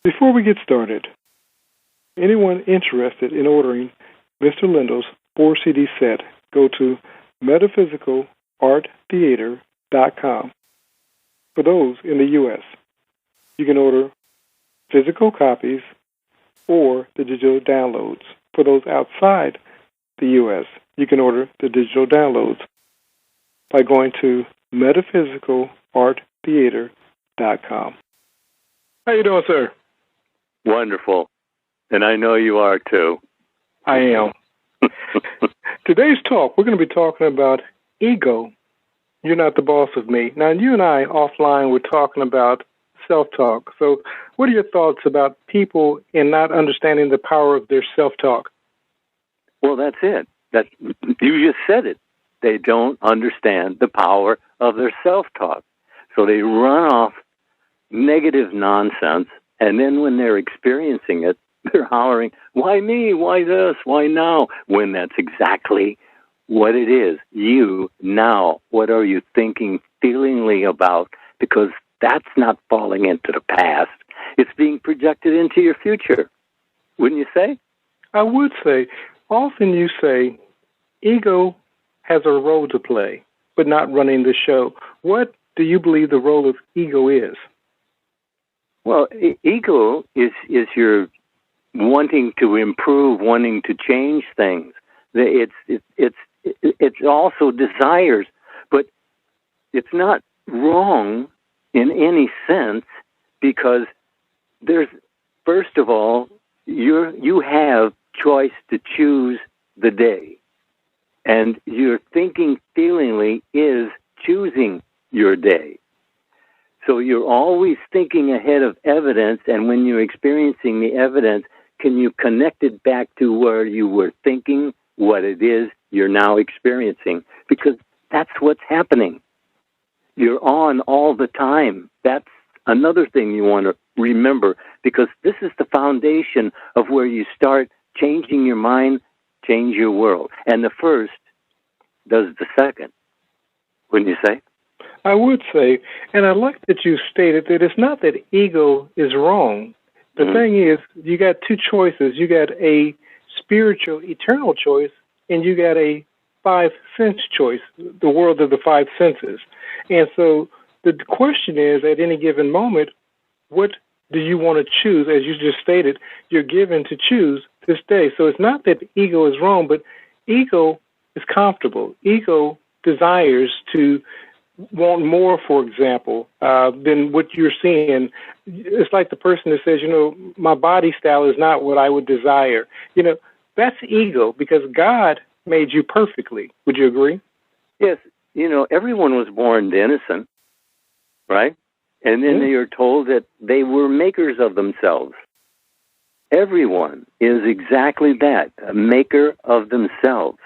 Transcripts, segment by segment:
Before we get started, anyone interested in ordering Mr. Lindell's 4-CD set, go to metaphysicalarttheater.com. For those in the U.S., you can order physical copies or the digital downloads. For those outside the U.S., you can order the digital downloads by going to metaphysicalarttheater.com. How you doing, sir? Wonderful. And I know you are, too. I am. Today's talk, we're going to be talking about ego. You're not the boss of me. Now, you and I, offline, were talking about self-talk. So what are your thoughts about people in not understanding the power of their self-talk? Well, that's it. You just said it. They don't understand the power of their self-talk. So they run off negative nonsense, and then when they're experiencing it, they're hollering, why me? Why this? Why now? When that's exactly what it is. You, now, what are you thinking, feelingly about? Because that's not falling into the past. It's being projected into your future. Wouldn't you say? I would say. Often you say, ego has a role to play, but not running the show. What do you believe the role of ego is? Well, ego is your wanting to improve, wanting to change things. It's also desires, but it's not wrong in any sense, because there's, first of all, you have choice to choose the day, and your thinking feelingly is choosing your day. So you're always thinking ahead of evidence, and when you're experiencing the evidence, can you connect it back to where you were thinking what it is you're now experiencing? Because that's what's happening. You're on all the time. That's another thing you want to remember, because this is the foundation of where you start changing your mind, change your world. And the first does the second, wouldn't you say? I would say, and I like that you stated that it's not that ego is wrong. The thing is, you got two choices. You got a spiritual, eternal choice, and you got a five-sense choice, the world of the five senses. And so the question is, at any given moment, what do you want to choose? As you just stated, you're given to choose this day. So it's not that ego is wrong, but ego is comfortable. Ego desires to want more, for example, than what you're seeing. It's like the person that says, my body style is not what I would desire. That's ego, because God made you perfectly. Would you agree? Yes. Everyone was born innocent, right? And then they are told that they were makers of themselves. Everyone is exactly that, a maker of themselves.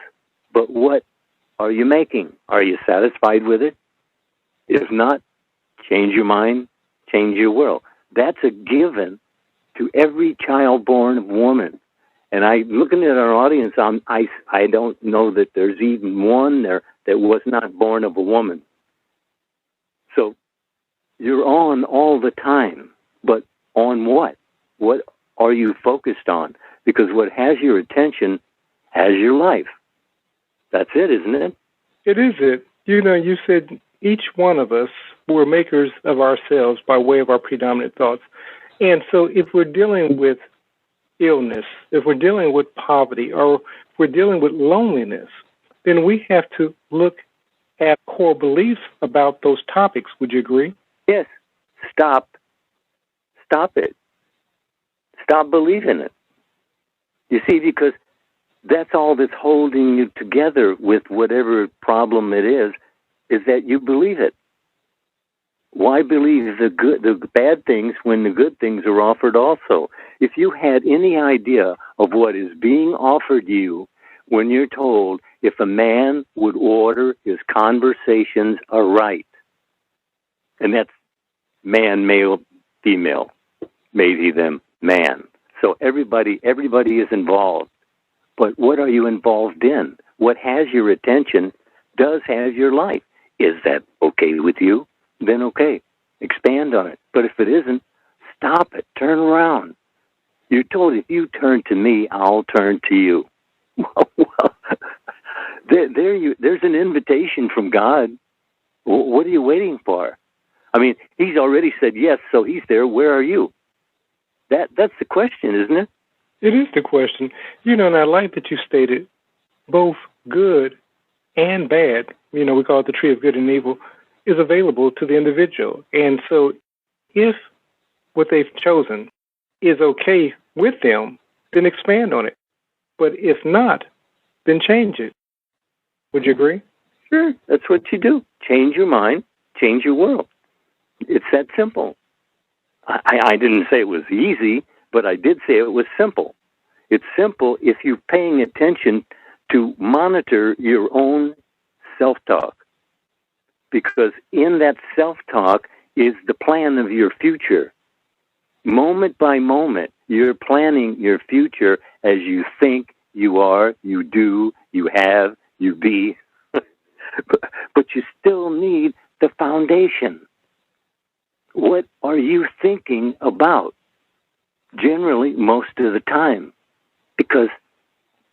But what are you making? Are you satisfied with it? If not, change your mind, change your world. That's a given to every child born of woman. And looking at our audience, I don't know that there's even one there that was not born of a woman. So you're on all the time, but on what? What are you focused on? Because what has your attention has your life. That's it, isn't it? It is it. You said each one of us were makers of ourselves by way of our predominant thoughts. And so if we're dealing with illness, if we're dealing with poverty, or if we're dealing with loneliness, then we have to look at core beliefs about those topics. Would you agree? Yes. Stop it. Stop believing it. You see, because that's all that's holding you together with whatever problem it is that you believe it. Why believe the bad things when the good things are offered also? If you had any idea of what is being offered you when you're told if a man would order his conversations aright, and that's man, male, female, made he them man. So everybody is involved. But what are you involved in? What has your attention does have your life. Is that okay with you? Then okay, expand on it. But if it isn't, stop it. Turn around. You're told if you turn to me, I'll turn to you. Well, there's an invitation from God. What are you waiting for? I mean, he's already said yes, so he's there. Where are you? That's the question, isn't it? It is the question. And I like that you stated both good and bad, we call it the tree of good and evil, is available to the individual. And so if what they've chosen is okay with them, then expand on it. But if not, then change it. Would you agree? Sure. That's what you do. Change your mind, change your world. It's that simple. I didn't say it was easy, but I did say it was simple. It's simple if you're paying attention to monitor your own self-talk. Because in that self-talk is the plan of your future. Moment by moment, you're planning your future as you think, you are, you do, you have, you be. But you still need the foundation. What are you thinking about? Generally, most of the time. Because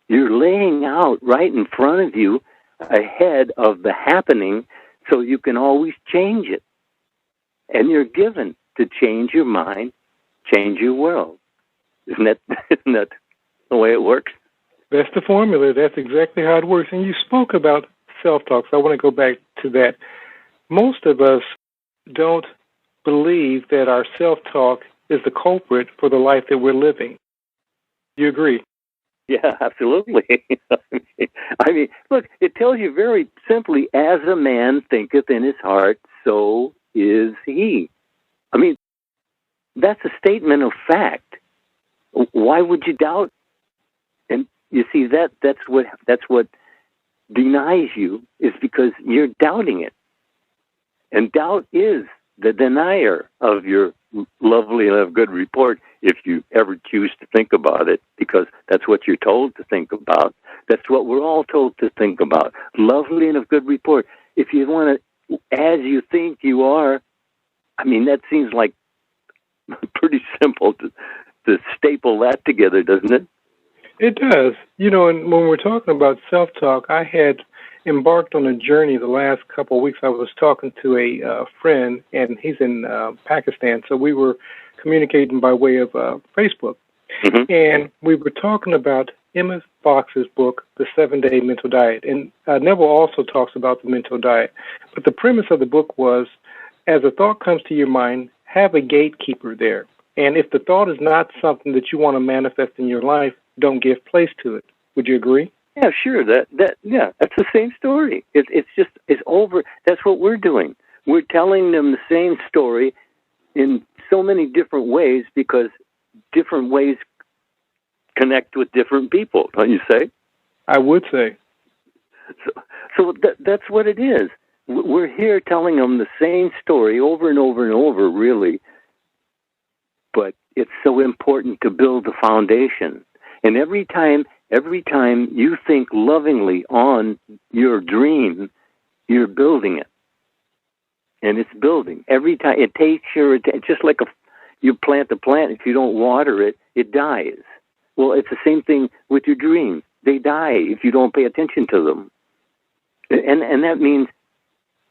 you're laying out right in front of you ahead of the happening so you can always change it. And you're given to change your mind, change your world. Isn't that the way it works? That's the formula. That's exactly how it works. And you spoke about self-talk, so I want to go back to that. Most of us don't believe that our self-talk is the culprit for the life that we're living. You agree? Yeah, absolutely. I mean, look, it tells you very simply, as a man thinketh in his heart, so is he. I mean, that's a statement of fact. Why would you doubt? And you see, that's what denies you, is because you're doubting it. And doubt is the denier of your lovely and of good report, if you ever choose to think about it, because that's what you're told to think about. That's what we're all told to think about. Lovely and of good report. If you want to, as you think you are, I mean, that seems like pretty simple to staple that together, doesn't it? It does. And when we're talking about self-talk, I had embarked on a journey the last couple of weeks. I was talking to a friend, and he's in Pakistan, so we were communicating by way of Facebook. Mm-hmm. And we were talking about Emma Fox's book, The 7-Day Mental Diet. And Neville also talks about the mental diet. But the premise of the book was, as a thought comes to your mind, have a gatekeeper there. And if the thought is not something that you want to manifest in your life, don't give place to it. Would you agree? Yeah, sure. That's the same story. It's over. That's what we're doing. We're telling them the same story in so many different ways, because different ways connect with different people, don't you say? I would say. So that's what it is. We're here telling them the same story over and over and over, really. But it's so important to build the foundation. And every time you think lovingly on your dream, you're building it. And it's building. Every time it takes just like you plant a plant, if you don't water it, it dies. Well, it's the same thing with your dreams. They die if you don't pay attention to them. And that means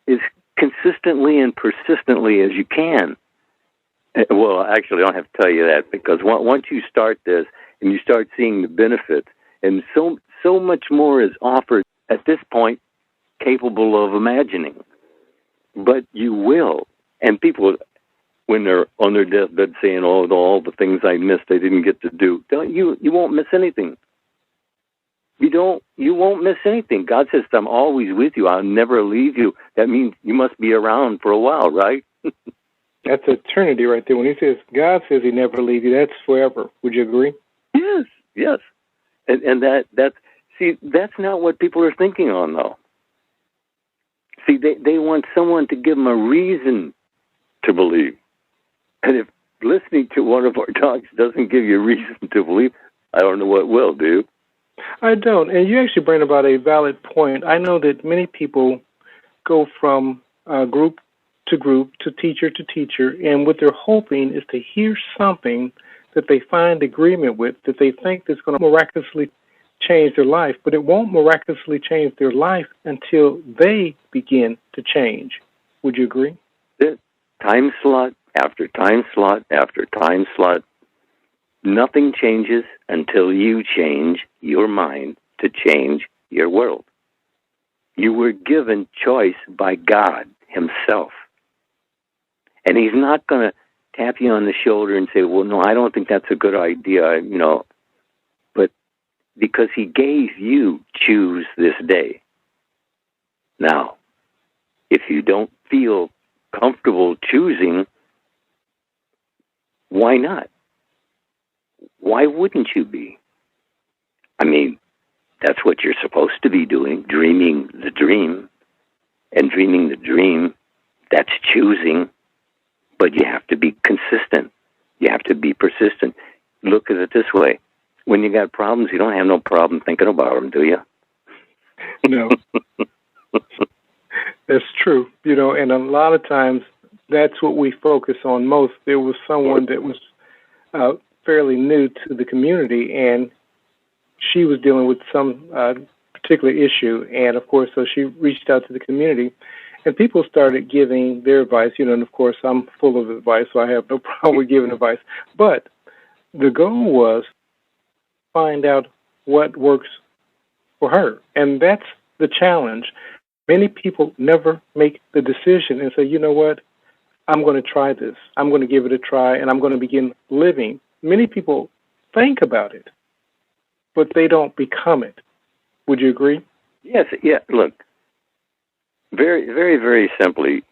as consistently and persistently as you can. Well, actually, I don't have to tell you that, because once you start this and you start seeing the benefits, and so much more is offered at this point, capable of imagining. But you will. And people, when they're on their deathbed saying, "Oh, all the things I missed, I didn't get to do," you won't miss anything. You won't miss anything. God says, "I'm always with you. I'll never leave you." That means you must be around for a while, right? That's eternity right there. When he says, God says he never leave you, that's forever. Would you agree? Yes. And that's not what people are thinking on, though. See, they want someone to give them a reason to believe. And if listening to one of our talks doesn't give you a reason to believe, I don't know what will, do you? I don't. And you actually bring about a valid point. I know that many people go from group to group, to teacher, and what they're hoping is to hear something that they find agreement with, that they think is going to miraculously change their life, but it won't miraculously change their life until they begin to change. Would you agree? Time slot after time slot after time slot. Nothing changes until you change your mind to change your world. You were given choice by God himself. And he's not going to tap you on the shoulder and say, well, no, I don't think that's a good idea, but because he gave you choose this day. Now, if you don't feel comfortable choosing, why not? Why wouldn't you be? I mean, that's what you're supposed to be doing, dreaming the dream. And dreaming the dream, that's choosing. But you have to be consistent. You have to be persistent. Look at it this way. When you got problems, you don't have no problem thinking about them, do you? No. That's true. And a lot of times that's what we focus on most. There was someone that was fairly new to the community, and she was dealing with some particular issue. And, of course, so she reached out to the community, and people started giving their advice. And, of course, I'm full of advice, so I have no problem with giving advice. But the goal was find out what works for her. And that's the challenge. Many people never make the decision and say, you know what, I'm going to try this. I'm going to give it a try, and I'm going to begin living. Many people think about it, but they don't become it. Would you agree? Yes, yeah. Look, very, very, very simply,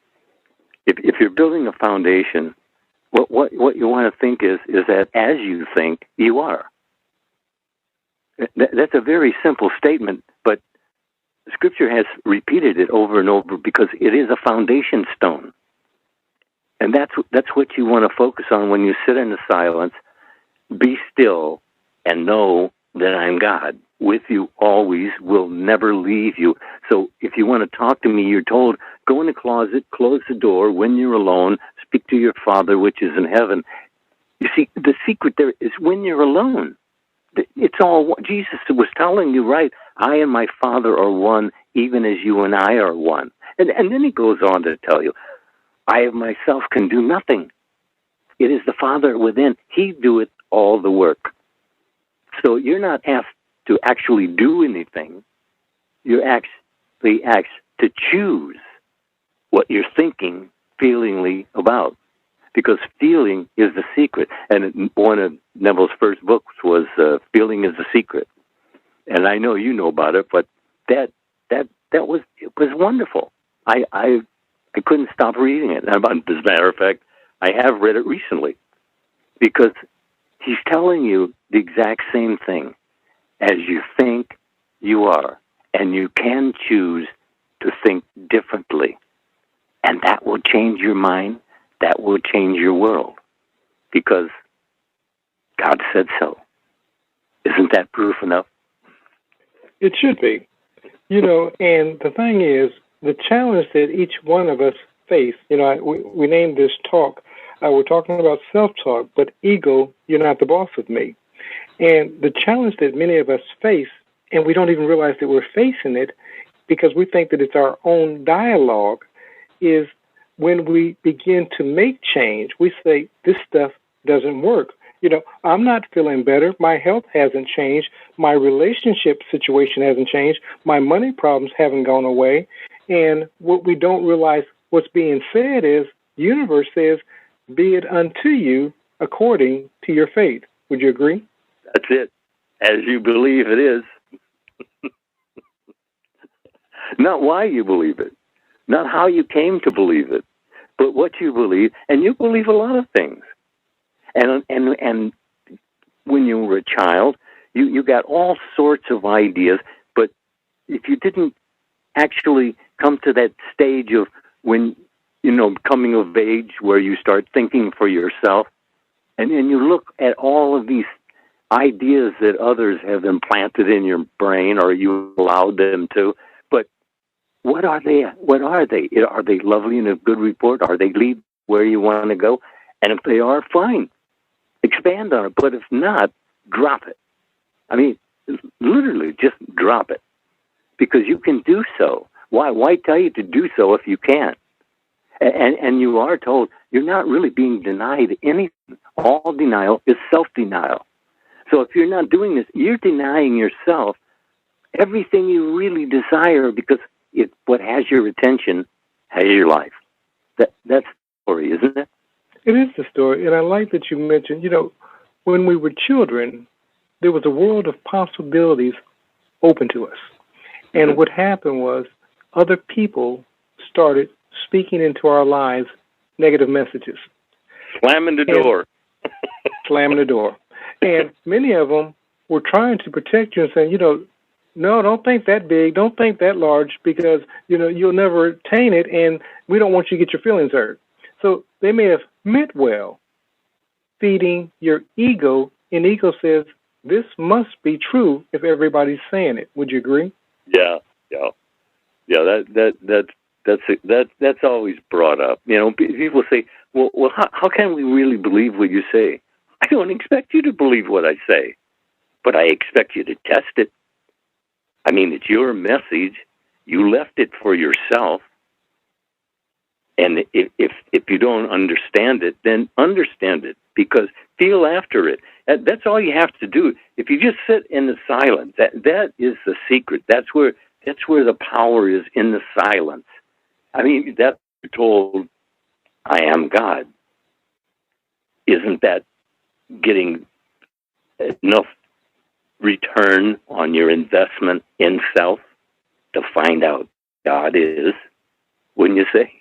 if you're building a foundation, what you want to think is that as you think, you are. That's a very simple statement, but Scripture has repeated it over and over because it is a foundation stone. And that's what you want to focus on when you sit in the silence. Be still and know that I'm God. With you always, will never leave you. So if you want to talk to me, you're told, go in the closet, close the door. When you're alone, speak to your Father which is in heaven. You see, the secret there is when you're alone. It's all, Jesus was telling you, right, I and my Father are one, even as you and I are one. And then he goes on to tell you, I of myself can do nothing. It is the Father within. He doeth all the work. So you're not asked to actually do anything. You're actually asked to choose what you're thinking, feelingly about. Because feeling is the secret. And one of Neville's first books was Feeling is the Secret. And I know you know about it, but it was wonderful. I couldn't stop reading it. As a matter of fact, I have read it recently because he's telling you the exact same thing. As you think, you are. And you can choose to think differently. And that will change your mind. That will change your world. Because God said so. Isn't that proof enough? It should be. And the thing is, the challenge that each one of us face, we named this talk, we're talking about self-talk, but ego, you're not the boss of me. And the challenge that many of us face, and we don't even realize that we're facing it because we think that it's our own dialogue, is when we begin to make change, we say, this stuff doesn't work. I'm not feeling better. My health hasn't changed. My relationship situation hasn't changed. My money problems haven't gone away. And what we don't realize what's being said is, the universe says, be it unto you according to your faith. Would you agree? That's it. As you believe it is. Not why you believe it. Not how you came to believe it. But what you believe. And you believe a lot of things. And when you were a child, you got all sorts of ideas. But if you didn't actually come to that stage of when, coming of age where you start thinking for yourself, and then you look at all of these ideas that others have implanted in your brain or you allowed them to, but what are they? What are they? Are they lovely and a good report? Are they lead where you want to go? And if they are, fine, expand on it. But if not, drop it. I mean, literally, just drop it, because you can do so. Why tell you to do so if you can't? And you are told you're not really being denied anything. All denial is self-denial. So if you're not doing this, you're denying yourself everything you really desire, because what has your attention has your life. That's the story, isn't it? It is the story, and I like that you mentioned, when we were children, there was a world of possibilities open to us. And what happened was other people started speaking into our lives negative messages. Slamming the door. Slamming the door. And many of them were trying to protect you and saying, no, don't think that big, don't think that large, because, you'll never attain it, and we don't want you to get your feelings hurt. So they may have meant well, feeding your ego, and ego says, this must be true if everybody's saying it. Would you agree? Yeah. That's always brought up. People say, well, how can we really believe what you say? I don't expect you to believe what I say, but I expect you to test it. I mean, it's your message. You left it for yourself. And if you don't understand it, then understand it, because feel after it. That's all you have to do. If you just sit in the silence, that is the secret. That's where the power is, in the silence. I mean, that you're told, I am God. Isn't that getting enough return on your investment in self to find out God is, wouldn't you say?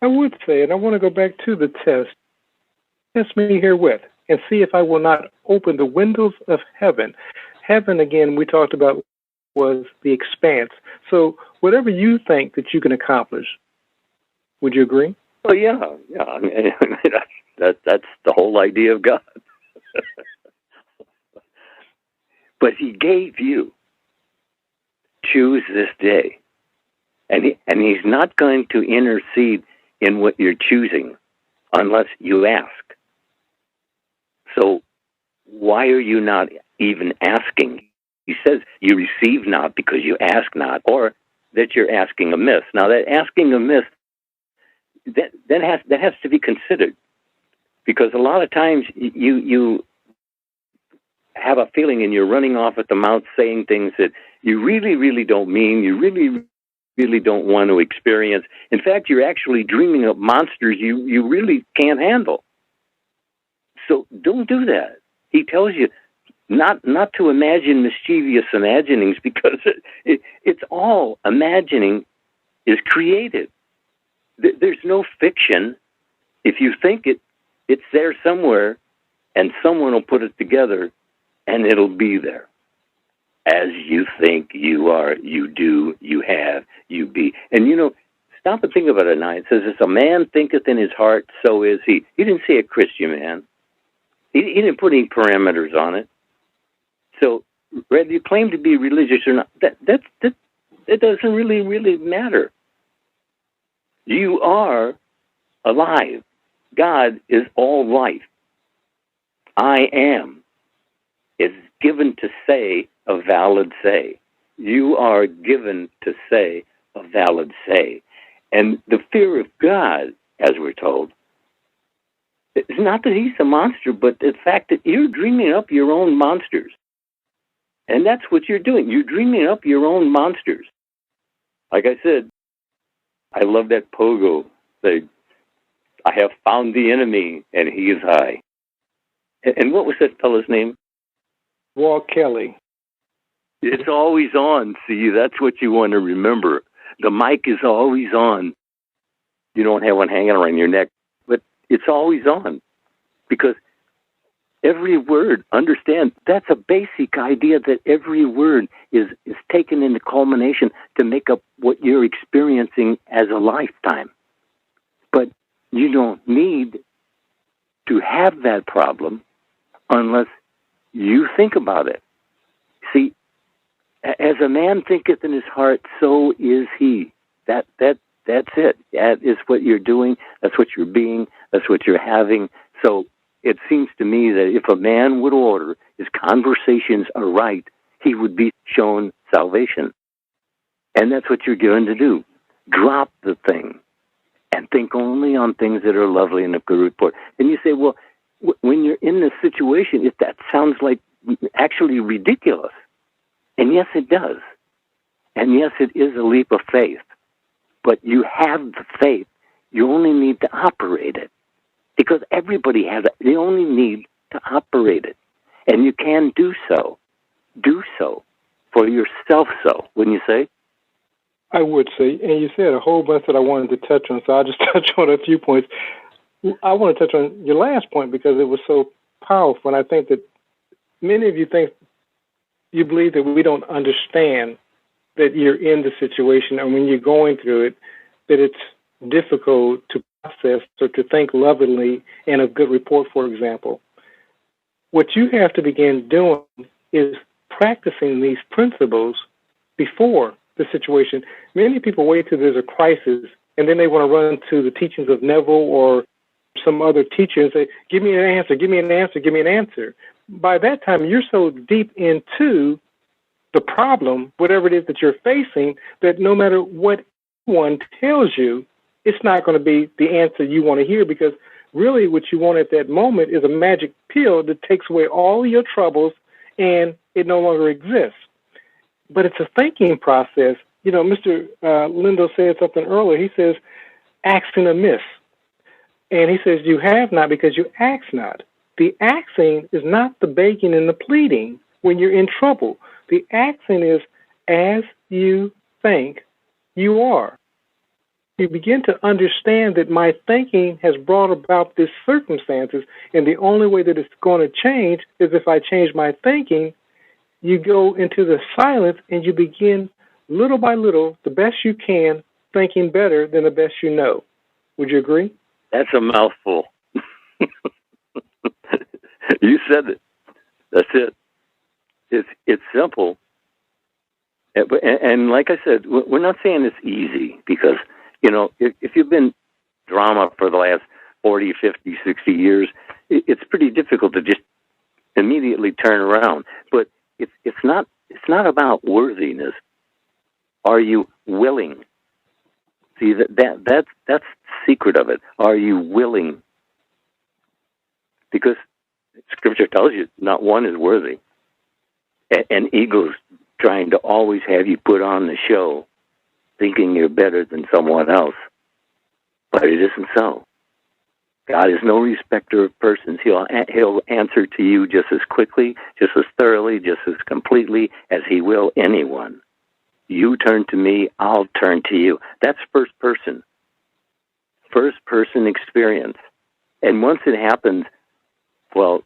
I would say, and I want to go back to the test. Test me herewith and see if I will not open the windows of heaven. Heaven, again, we talked about, was the expanse. So whatever you think that you can accomplish, would you agree? Oh, yeah. I mean, that's the whole idea of God. But he gave you, choose this day. And he's not going to intercede in what you're choosing unless you ask. So why are you not even asking? He says you receive not because you ask not, or that you're asking amiss. Now, that asking amiss, that has to be considered, because a lot of times you have a feeling and you're running off at the mouth saying things that you really, really don't mean, you really, really don't want to experience. In fact, you're actually dreaming up monsters you really can't handle. So don't do that. He tells you not to imagine mischievous imaginings, because it's all imagining is created. There's no fiction. If you think it's there somewhere, and someone will put it together, and it'll be there. As you think, you are, you do, you have, you be. And stop and think about it now. It says, as a man thinketh in his heart, so is he. He didn't say a Christian man. He didn't put any parameters on it. So whether you claim to be religious or not, that doesn't really matter. You are alive. God is all life. I am is given to say a valid say. You are given to say a valid say. And the fear of God, as we're told, it's not that he's a monster, but the fact that you're dreaming up your own monsters. And that's what you're doing. You're dreaming up your own monsters. Like I said, I love that pogo. Say, I have found the enemy, and he is high. And what was that fellow's name? Walt Kelly. It's always on. See, that's what you want to remember. The mic is always on. You don't have one hanging around your neck, but it's always on, because every word, understand, that's a basic idea, that every word is taken into culmination to make up what you're experiencing as a lifetime. But you don't need to have that problem unless you think about it. See, as a man thinketh in his heart, so is he. That's it. That is what you're doing. That's what you're being. That's what you're having. So it seems to me that if a man would order his conversations are right, he would be shown salvation. And that's what you're given to do. Drop the thing and think only on things that are lovely and of good report. And you say, well, when you're in this situation, that sounds like actually ridiculous. And yes, it does. And yes, it is a leap of faith. But you have the faith. You only need to operate it. Because everybody has it. They only need to operate it. And you can do so. Do so. For yourself so, wouldn't you say? I would say. And you said a whole bunch that I wanted to touch on, so I'll just touch on a few points. I want to touch on your last point because it was so powerful. And I think that many of you believe that we don't understand that you're in the situation, and when you're going through it, that it's difficult to process or to think lovingly and of good report, for example. What you have to begin doing is practicing these principles before the situation. Many people wait till there's a crisis, and then they want to run to the teachings of Neville or some other teacher and say, give me an answer, give me an answer, give me an answer. By that time, you're so deep into the problem, whatever it is that you're facing, that no matter what one tells you, it's not going to be the answer you want to hear, because really what you want at that moment is a magic pill that takes away all your troubles and it no longer exists. But it's a thinking process. You know, Mr. Lindell said something earlier. He says, asking amiss. And he says, you have not because you ask not. The asking is not the begging and the pleading when you're in trouble. The asking is as you think you are. You begin to understand that my thinking has brought about these circumstances, and the only way that it's going to change is if I change my thinking. You go into the silence and you begin little by little, the best you can, thinking better than the best you know. Would you agree? That's a mouthful. You said it. That's it. It's simple. And like I said, we're not saying it's easy because, you know, if you've been drama for the last 40, 50, 60 years, it's pretty difficult to just immediately turn around. But it's not about worthiness. Are you willing? See, that's the secret of it. Are you willing? Because Scripture tells you not one is worthy. And ego's trying to always have you put on the show, thinking you're better than someone else. But it isn't so. God is no respecter of persons. He'll answer to you just as quickly, just as thoroughly, just as completely as he will anyone. You turn to me, I'll turn to you. That's first person experience. And once it happens, well,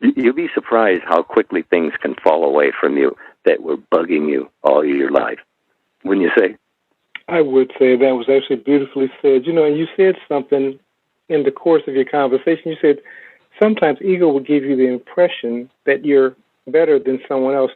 you'll be surprised how quickly things can fall away from you that were bugging you all your life. Wouldn't you say? I would say that was actually beautifully said. You know, and you said something in the course of your conversation. You said sometimes ego will give you the impression that you're better than someone else.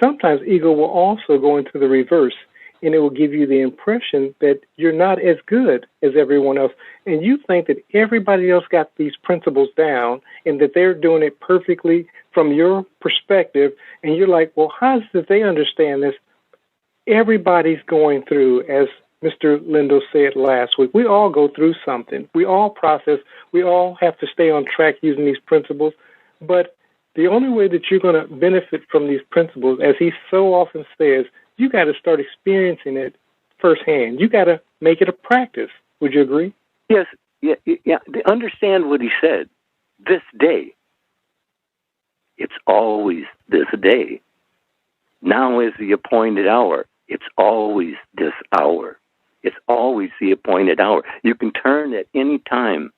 Sometimes ego will also go into the reverse, and it will give you the impression that you're not as good as everyone else. And you think that everybody else got these principles down and that they're doing it perfectly from your perspective. And you're like, well, how did they understand this? Everybody's going through, as Mr. Lindell said last week, we all go through something. We all process. We all have to stay on track using these principles. But the only way that you're going to benefit from these principles, as he so often says, you got to start experiencing it firsthand. You got to make it a practice. Would you agree? Yes. Yeah. Understand what he said. This day. It's always this day. Now is the appointed hour. It's always this hour. It's always the appointed hour. You can turn at any time.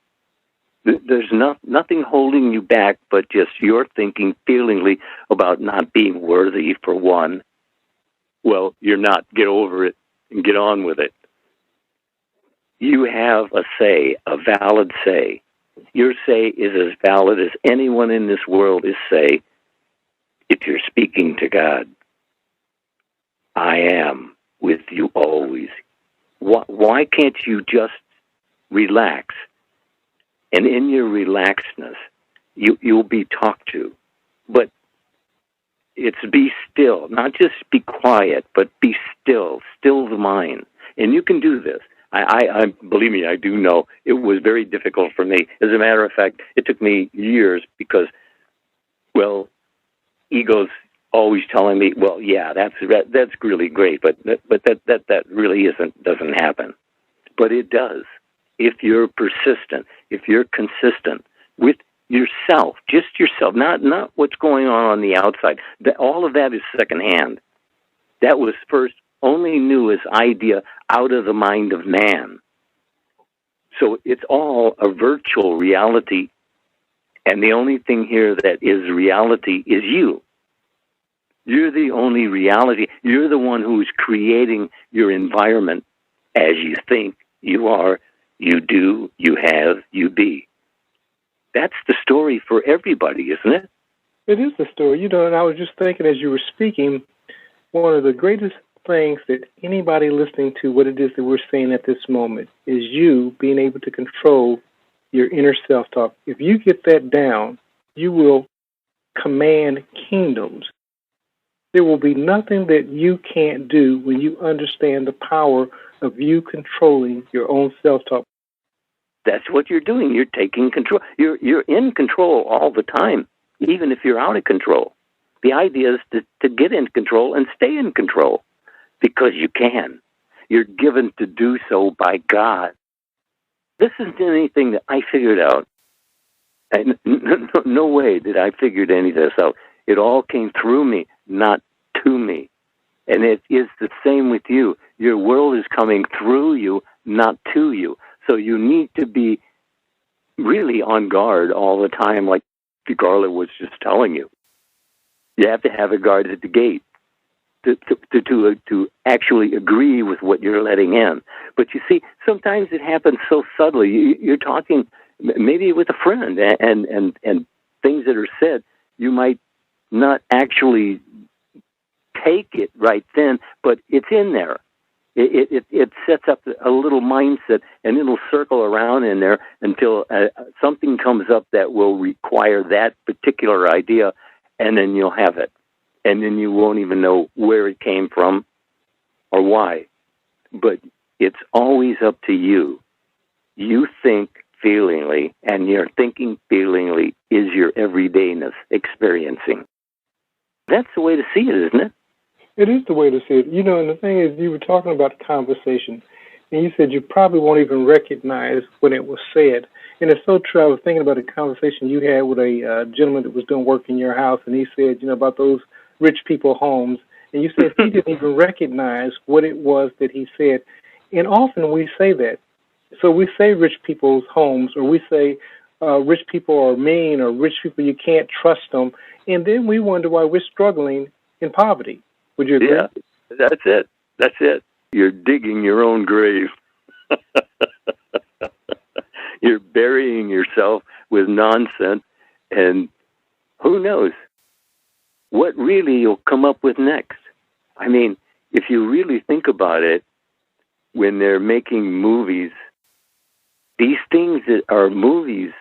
There's nothing holding you back but just your thinking feelingly about not being worthy, for one. Well, you're not. Get over it and get on with it. You have a say, a valid say. Your say is as valid as anyone in this world is say if you're speaking to God. I am with you always, Why can't you just relax? And in your relaxedness, you'll be talked to. But it's be still, not just be quiet, but be still the mind. And you can do this. I believe me, I do know it was very difficult for me. As a matter of fact, it took me years because, well, ego's always telling me, well, yeah, that's really great, but that really doesn't happen. But it does. If you're persistent, if you're consistent with yourself, just yourself, not what's going on the outside. All of that is secondhand. That was first only knew as idea out of the mind of man. So it's all a virtual reality, and the only thing here that is reality is you. You're the only reality. You're the one who's creating your environment as you think, you are, you do, you have, you be. That's the story for everybody, isn't it? It is the story. And I was just thinking as you were speaking, one of the greatest things that anybody listening to what it is that we're saying at this moment is you being able to control your inner self-talk. If you get that down, you will command kingdoms. There will be nothing that you can't do when you understand the power of you controlling your own self-talk. That's what you're doing. You're taking control. You're in control all the time, even if you're out of control. The idea is to get in control and stay in control because you can. You're given to do so by God. This isn't anything that I figured out. No way did I figure any of this out. It all came through me, not to me. And it is the same with you. Your world is coming through you, not to you. So you need to be really on guard all the time, like DeCarlo was just telling you. You have to have a guard at the gate to actually agree with what you're letting in. But you see, sometimes it happens so subtly. You're talking maybe with a friend, and things that are said, you might not actually take it right then, but it's in there. It sets up a little mindset, and it'll circle around in there until something comes up that will require that particular idea, and then you'll have it. And then you won't even know where it came from or why. But it's always up to you. You think feelingly, and your thinking feelingly is your everydayness experiencing. That's the way to see it, isn't it? It is the way to see it. And the thing is, you were talking about conversation, and you said you probably won't even recognize when it was said. And it's so true. I was thinking about a conversation you had with a gentleman that was doing work in your house, and he said, about those rich people homes, and you said he didn't even recognize what it was that he said. And often we say that. So we say rich people's homes, or we say rich people are mean, or rich people, you can't trust them. And then we wonder why we're struggling in poverty. Would you agree? Yeah, that's it. That's it. You're digging your own grave. You're burying yourself with nonsense, and who knows what really you'll come up with next. I mean, if you really think about it, when they're making movies, these things that are movies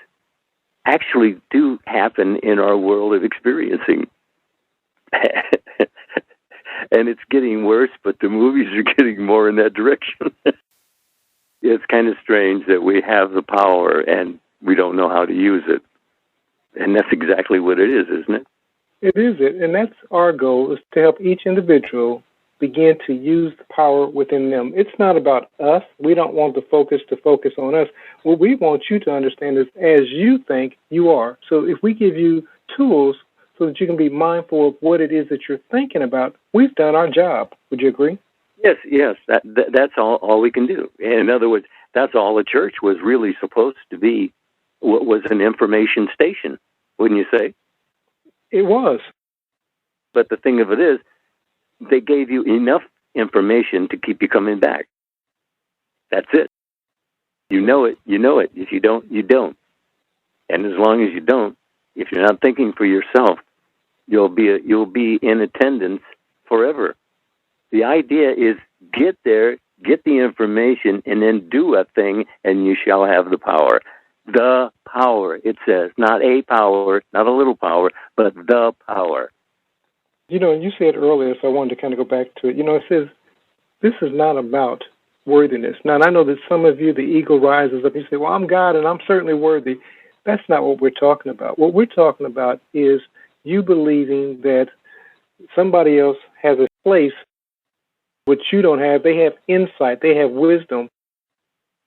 actually do happen in our world of experiencing. And it's getting worse, but the movies are getting more in that direction. It's kind of strange that we have the power and we don't know how to use it. And that's exactly what it is, isn't it? It is it. And that's our goal, is to help each individual begin to use the power within them. It's not about us. We don't want the focus to focus on us. What we want you to understand is as you think, you are. So if we give you tools so that you can be mindful of what it is that you're thinking about, we've done our job. Would you agree? Yes. That's all we can do. In other words, that's all the church was really supposed to be, was an information station, wouldn't you say? It was. But the thing of it is, they gave you enough information to keep you coming back. That's it. You know it. If you don't, you don't. And as long as you don't, if you're not thinking for yourself, you'll be in attendance forever. The idea is get there, get the information, and then do a thing, and you shall have the power. The power, it says, not a power, not a little power, but the power. You know, and you said earlier, so I wanted to kind of go back to it. You know, it says this is not about worthiness. Now, and I know that some of you, the ego rises up. You say, well, I'm God, and I'm certainly worthy. That's not what we're talking about. What we're talking about is you believing that somebody else has a place which you don't have. They have insight. They have wisdom.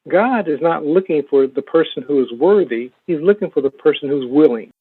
God is not looking for the person who is worthy. He's looking for the person who's willing.